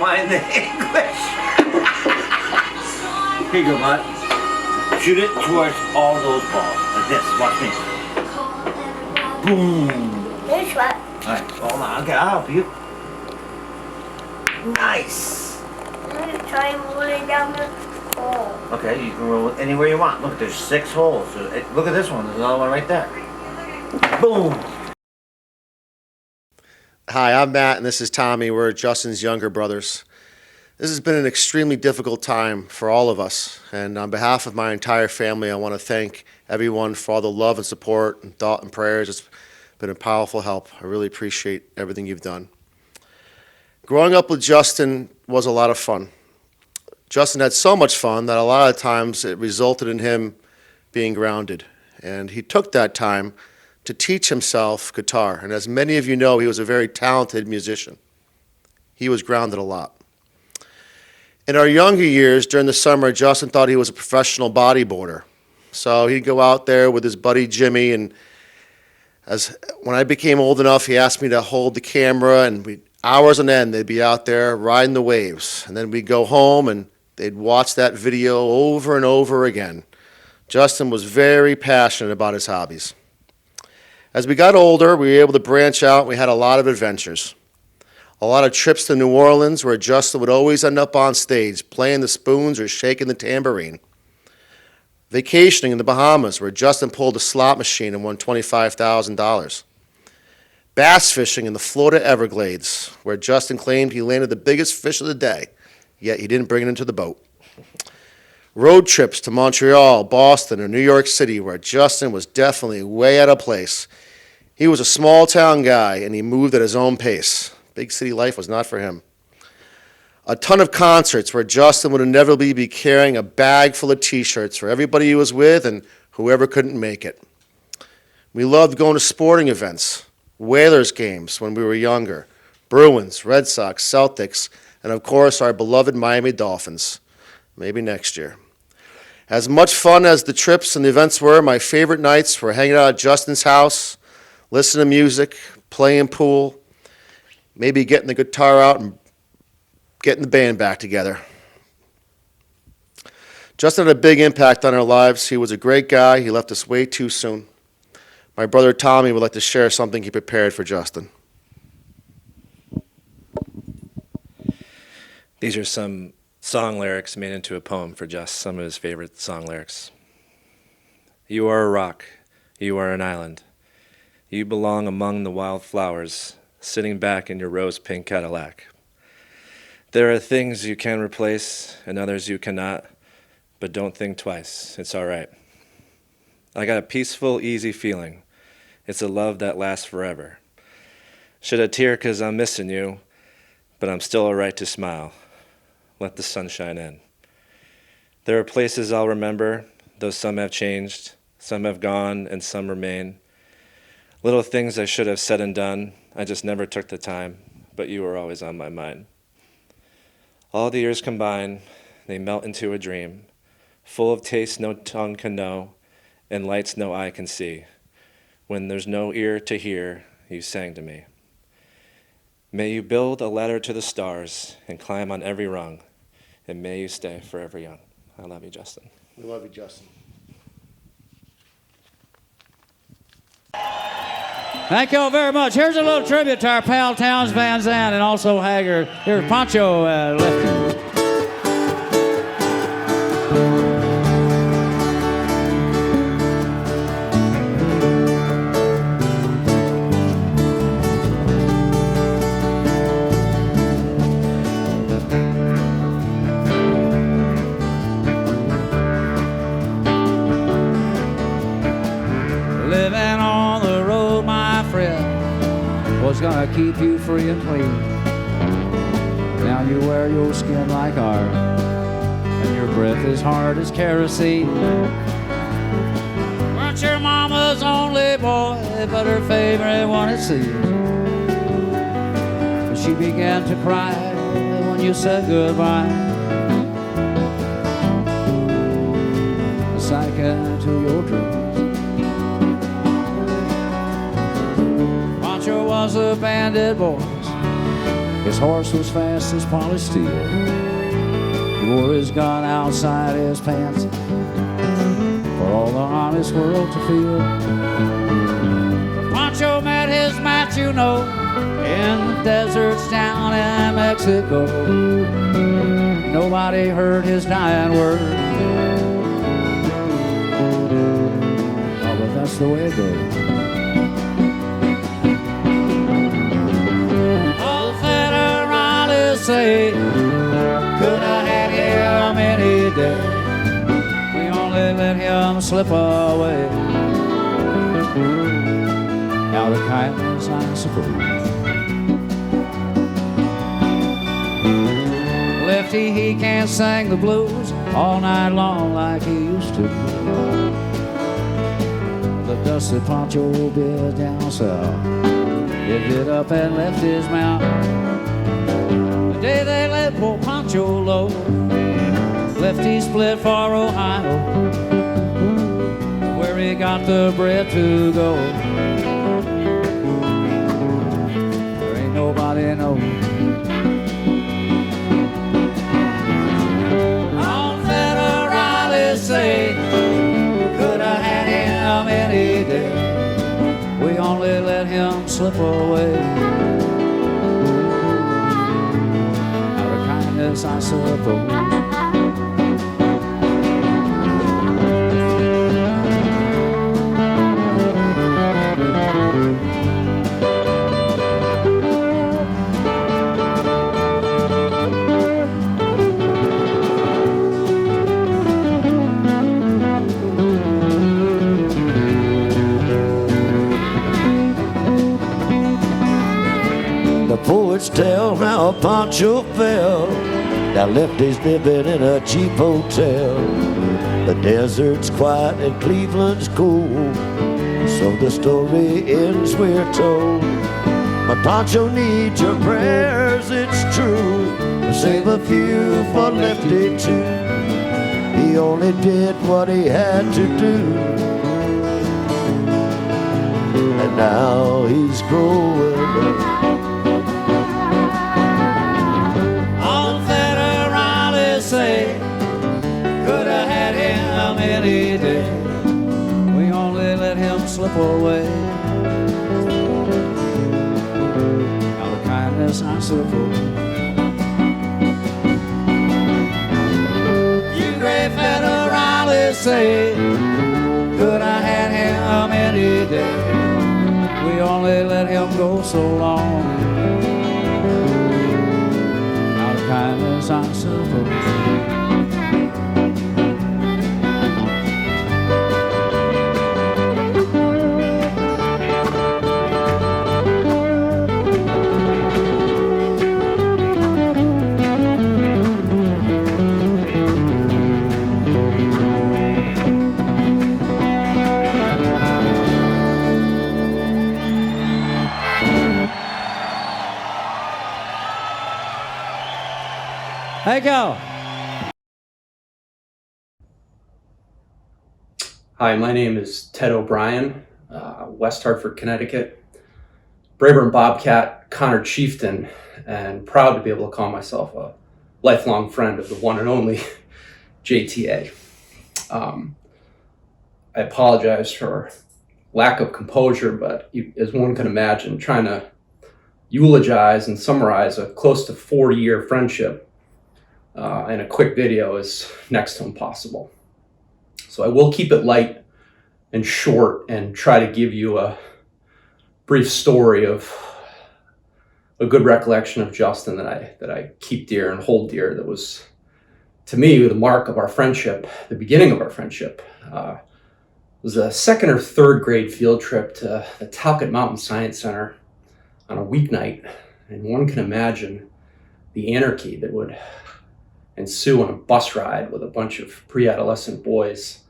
mind the English. Here you go, bud. Shoot it towards all those balls. Like this. Watch me. Boom. This one. Alright, hold on. Okay, I'll help you. Nice. I'm going to try and roll it down the hole. Okay, you can roll it anywhere you want. Look, there's 6 holes. So, look at this one. There's another one right there. Boom. Hi, I'm Matt, and this is Tommy. We're Justin's younger brothers. This has been an extremely difficult time for all of us, and on behalf of my entire family, I want to thank everyone for all the love and support and thought and prayers. It's been a powerful help. I really appreciate everything you've done. Growing up with Justin was a lot of fun. Justin had so much fun that a lot of times it resulted in him being grounded, and he took that time to teach himself guitar. And as many of you know, he was a very talented musician. He was grounded a lot. In our younger years, during the summer, Justin thought he was a professional bodyboarder. So he'd go out there with his buddy Jimmy, and when I became old enough, he asked me to hold the camera, and hours on end, they'd be out there riding the waves. And then we'd go home, and they'd watch that video over and over again. Justin was very passionate about his hobbies. As we got older, we were able to branch out. We had a lot of adventures. A lot of trips to New Orleans where Justin would always end up on stage playing the spoons or shaking the tambourine. Vacationing in the Bahamas where Justin pulled a slot machine and won $25,000. Bass fishing in the Florida Everglades where Justin claimed he landed the biggest fish of the day, yet he didn't bring it into the boat. Road trips to Montreal, Boston, or New York City where Justin was definitely way out of place. He was a small town guy and he moved at his own pace. Big city life was not for him. A ton of concerts where Justin would inevitably be carrying a bag full of t-shirts for everybody he was with and whoever couldn't make it. We loved going to sporting events, Whalers games when we were younger, Bruins, Red Sox, Celtics, and of course our beloved Miami Dolphins. Maybe next year. As much fun as the trips and the events were, my favorite nights were hanging out at Justin's house, listening to music, playing pool, maybe getting the guitar out and getting the band back together. Justin had a big impact on our lives. He was a great guy. He left us way too soon. My brother Tommy would like to share something he prepared for Justin. These are some song lyrics made into a poem for Just, some of his favorite song lyrics. You are a rock, you are an island. You belong among the wild flowers, sitting back in your rose-pink Cadillac. There are things you can replace and others you cannot, but don't think twice, it's all right. I got a peaceful, easy feeling. It's a love that lasts forever. Shed a tear 'cause I'm missing you, but I'm still all right to smile. Let the sunshine in. There are places I'll remember, though some have changed, some have gone, and some remain. Little things I should have said and done, I just never took the time, but you were always on my mind. All the years combine, they melt into a dream, full of taste no tongue can know, and lights no eye can see. When there's no ear to hear, you sang to me. May you build a ladder to the stars and climb on every rung, and may you stay forever young. I love you, Justin. We love you, Justin. Thank you all very much. Here's a little tribute to our pal Townes Van Zandt and also Haggard. Here's Pancho Lifton. Was gonna keep you free and clean. Now you wear your skin like iron, and your breath is hard as kerosene. Weren't your mama's only boy, but her favorite one it seems. But she began to cry when you said goodbye. Sank into your dreams. Was a bandit boy. His horse was fast as polished steel. He wore his gun outside his pants for all the honest world to feel. But Pancho met his match, you know, in the deserts down in Mexico. Nobody heard his dying word. Oh, but that's the way it goes. All federales say could have had him any day. We only let him slip away. Out of kindness, I suppose. Lefty, he can't sing the blues all night long like he used to. The dusty Pancho bit down south, lived it up and left his mouth. The day they let poor Pancho low, Lefty split for Ohio, where he got the bread to go. There ain't nobody knows. Say, could have had him any day. We only let him slip away. Out of kindness, I suppose. Poets tell how Pancho fell. Now Lefty's living in a cheap hotel. The desert's quiet and Cleveland's cool, so the story ends, we're told. But Pancho needs your prayers, it's true. But save a few for Lefty too. He only did what he had to do, and now he's growing up. Say, could have had him any day. We only let him slip away. Out of kindness, I suppose. You great federales say, could have had him any day. We only let him go so long. Out of kindness, I suppose. Hey, go. Hi, my name is Ted O'Brien, West Hartford, Connecticut. Braeburn Bobcat, Connor Chieftain, and proud to be able to call myself a lifelong friend of the one and only JTA. I apologize for lack of composure, but as one can imagine, trying to eulogize and summarize a close to 40-year friendship in a quick video is next to impossible. So I will keep it light and short and try to give you a brief story of a good recollection of Justin that I keep dear and hold dear. That was, to me, the mark of our friendship, the beginning of our friendship. It was a second or third grade field trip to the Talcott Mountain Science Center on a weeknight, and one can imagine the anarchy that would ensue on a bus ride with a bunch of pre-adolescent boys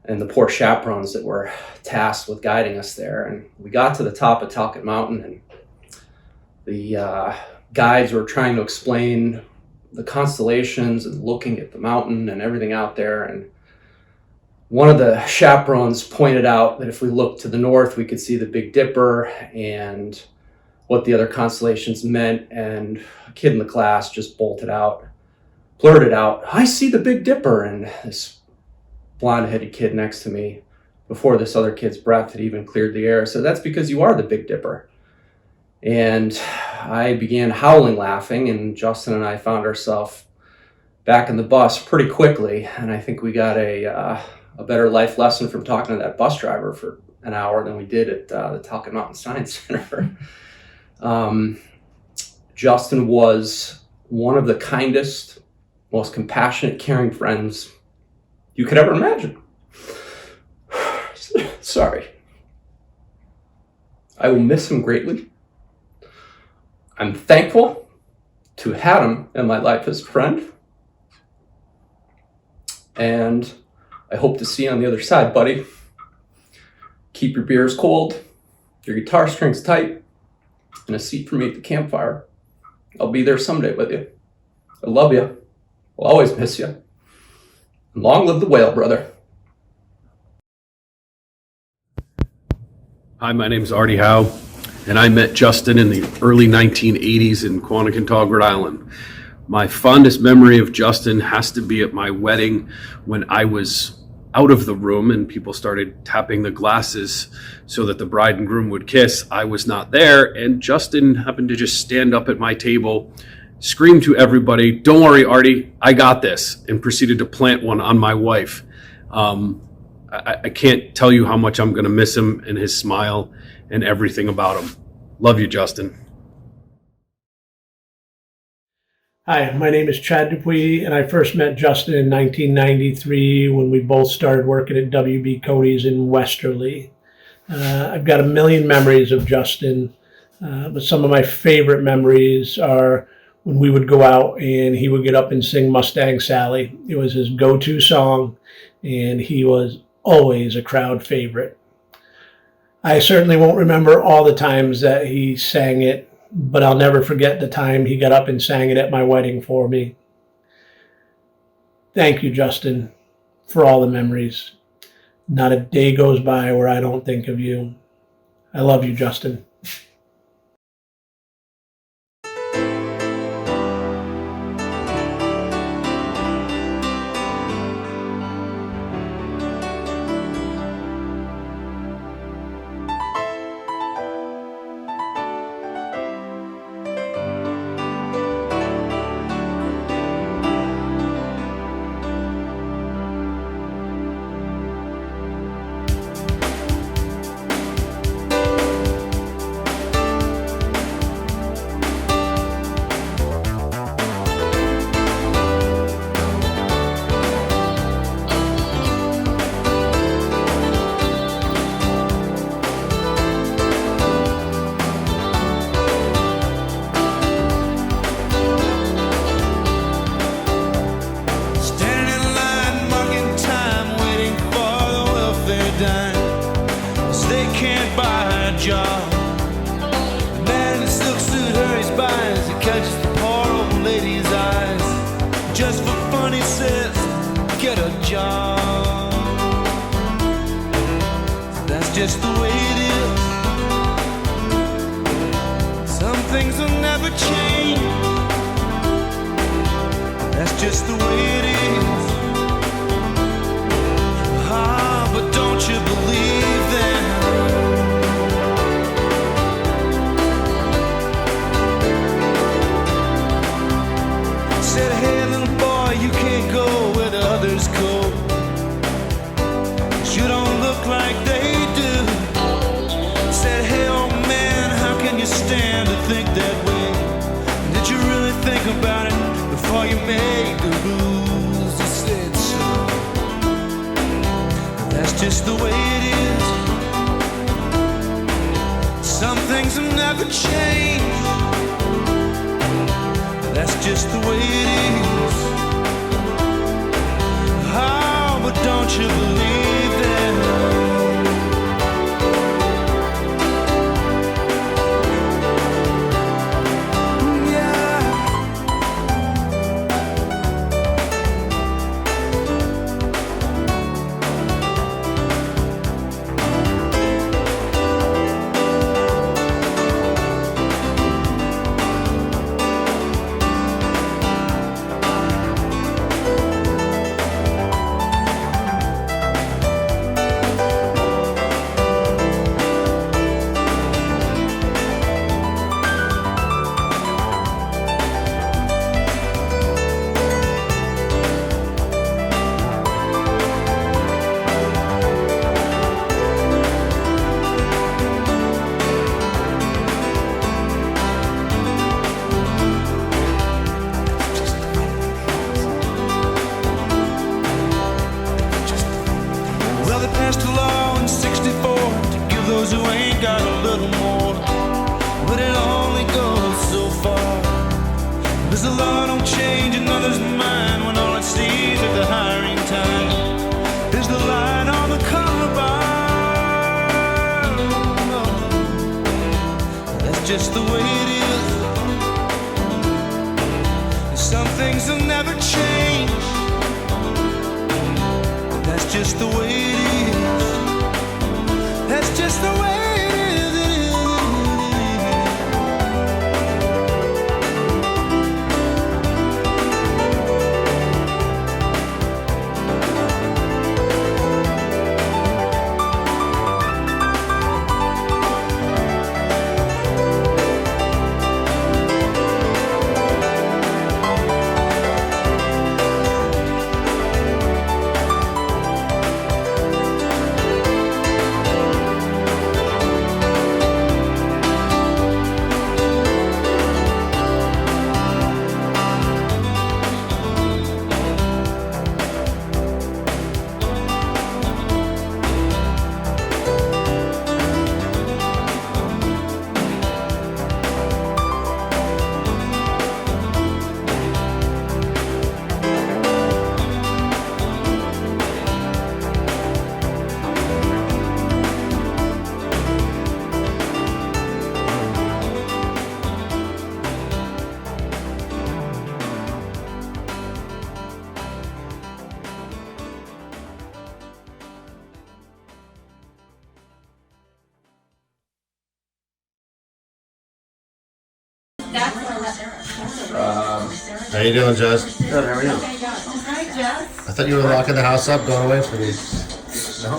and the poor chaperones that were tasked with guiding us there. And we got to the top of Talcott Mountain, and the guides were trying to explain the constellations and looking at the mountain and everything out there. And one of the chaperones pointed out that if we looked to the north, we could see the Big Dipper, and what the other constellations meant, and a kid in the class just blurted out, "I see the Big Dipper," and this blonde-headed kid next to me, before this other kid's breath had even cleared the air, said, "That's because you are the Big Dipper." And I began howling laughing, and Justin and I found ourselves back in the bus pretty quickly, and I think we got a better life lesson from talking to that bus driver for an hour than we did at the Talcott Mountain Science Center. Justin was one of the kindest, most compassionate, caring friends you could ever imagine. Sorry. I will miss him greatly. I'm thankful to have had him in my life as a friend. And I hope to see you on the other side, buddy. Keep your beers cold, your guitar strings tight, and a seat for me at the campfire. I'll be there someday with you. I love you. I'll always miss you. And long live the whale, brother. Hi, my name is Artie Howe, and I met Justin in the early 1980s in Quanticontog, Rhode Island. My fondest memory of Justin has to be at my wedding when I was out of the room and people started tapping the glasses so that the bride and groom would kiss. I was not there, and Justin happened to just stand up at my table, scream to everybody, "Don't worry, Artie, I got this," and proceeded to plant one on my wife. I can't tell you how much I'm going to miss him and his smile and everything about him. Love you, Justin. Hi, my name is Chad Dupuis, and I first met Justin in 1993 when we both started working at WB Cody's in Westerly. I've got a million memories of Justin, but some of my favorite memories are when we would go out and he would get up and sing Mustang Sally. It was his go-to song, and he was always a crowd favorite. I certainly won't remember all the times that he sang it, but I'll never forget the time he got up and sang it at my wedding for me. Thank you, Justin, for all the memories. Not a day goes by where I don't think of you. I love you, Justin. Just the way it is. Some things will never change. That's just the way it is. Ah, but don't you believe that? Said, hey little boy, you can't go where the others go. You don't look like they do. Said, hey old man, how can you stand to think that way? Did you really think about it before you made the rules? He said so. That's just the way it is. Some things will never change. That's just the way it is. Oh, but don't you believe that? it only goes so far. There's a law don't change another's mind when all it sees at the hiring time is the line on the color bar. That's just the way it is. Some things will never change. That's just the way it is. That's just the way it is. How you doing, Jess? Good, how are you? I thought you were locking the house up, going away from me. No.